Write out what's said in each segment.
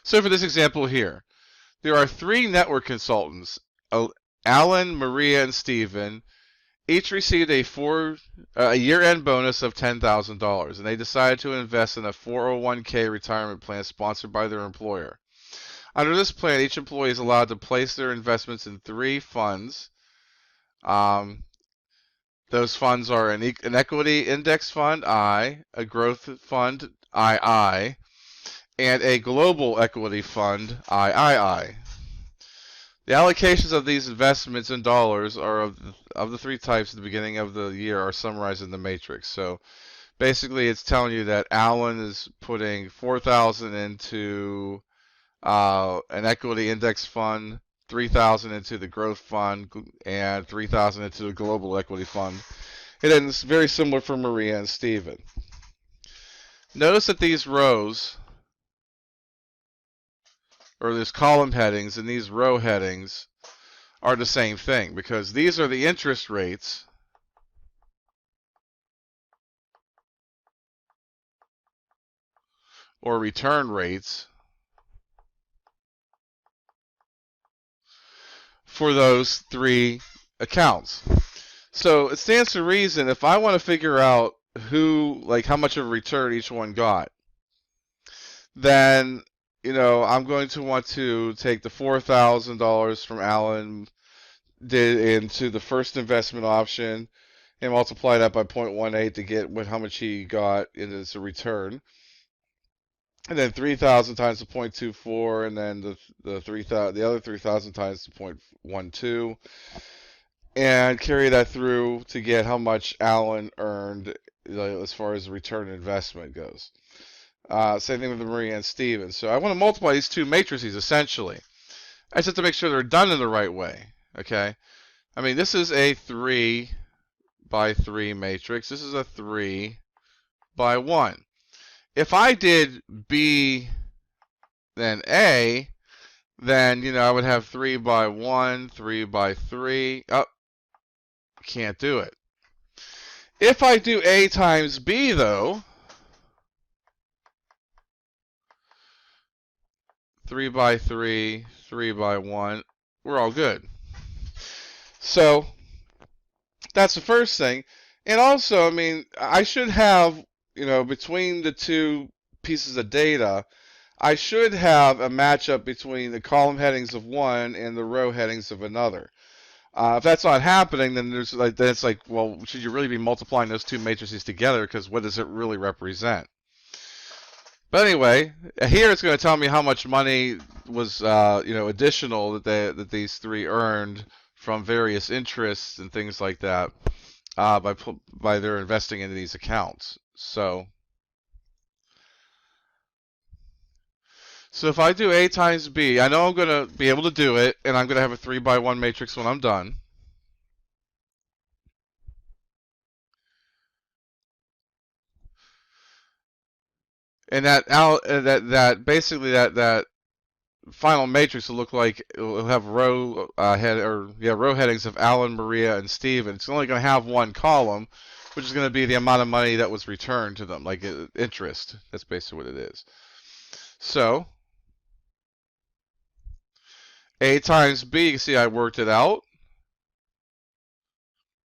So for this example here, there are 3 network consultants, Alan, Maria, and Stephen. Each received a year-end bonus of $10,000, and they decided to invest in a 401k retirement plan sponsored by their employer. Under this plan, each employee is allowed to place their investments in 3 funds. Those funds are an equity index fund, I, a growth fund, II, and a global equity fund, III. The allocations of these investments in dollars are of the 3 types at the beginning of the year are summarized in the matrix. So basically, it's telling you that Alan is putting $4,000 into an equity index fund, $3,000 into the growth fund, and $3,000 into the global equity fund. And then it's very similar for Maria and Stephen. Notice that these rows, or these column headings and these row headings, are the same thing, because these are the interest rates or return rates for those 3 accounts. So it stands to reason, if I want to figure out how much of a return each one got, then I'm going to want to take the $4,000 from Alan into the first investment option and multiply that by 0.18 to get how much he got as a return. And then 3,000 times the 0.24, and then the other 3,000 times the 0.12, and carry that through to get how much Alan earned as far as the return investment goes. Same thing with Maria and Stephen. So I want to multiply these 2 matrices essentially. I just have to make sure they're done in the right way. Okay, I mean, this is a 3 by 3 matrix. This is a 3 by 1. If I did B then A, then I would have 3 by 1, 3 by 3. Oh, can't do it. If I do A times B though, 3 by 3, 3 by 1, we're all good. So that's the first thing. And also, I mean, I should have, between the 2 pieces of data, I should have a matchup between the column headings of one and the row headings of another. If that's not happening, then it's like, well, should you really be multiplying those 2 matrices together? Because what does it really represent? But anyway, here it's going to tell me how much money was, additional that these 3 earned from various interests and things like that by their investing into these accounts. So if I do A times B, I know I'm going to be able to do it, and I'm going to have a 3 by 1 matrix when I'm done. And that basically that final matrix will look like it'll have row headings of Alan, Maria, and Stephen. It's only going to have 1 column, which is going to be the amount of money that was returned to them, like interest. That's basically what it is. So A times B, you can see I worked it out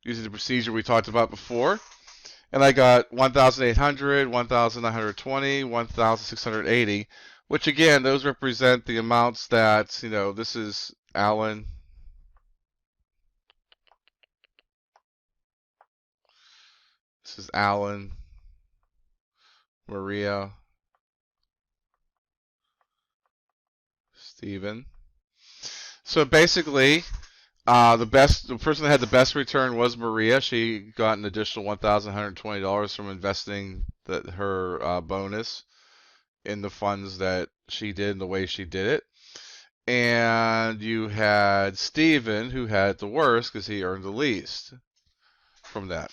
using the procedure we talked about before. And I got 1,800, 1,920, 1,680, which again, those represent the amounts that, this is Alan. This is Alan, Maria, Stephen. So basically, the person that had the best return was Maria. She got an additional $1,120 from investing her bonus in the funds that she did and the way she did it. And you had Stephen, who had the worst because he earned the least from that.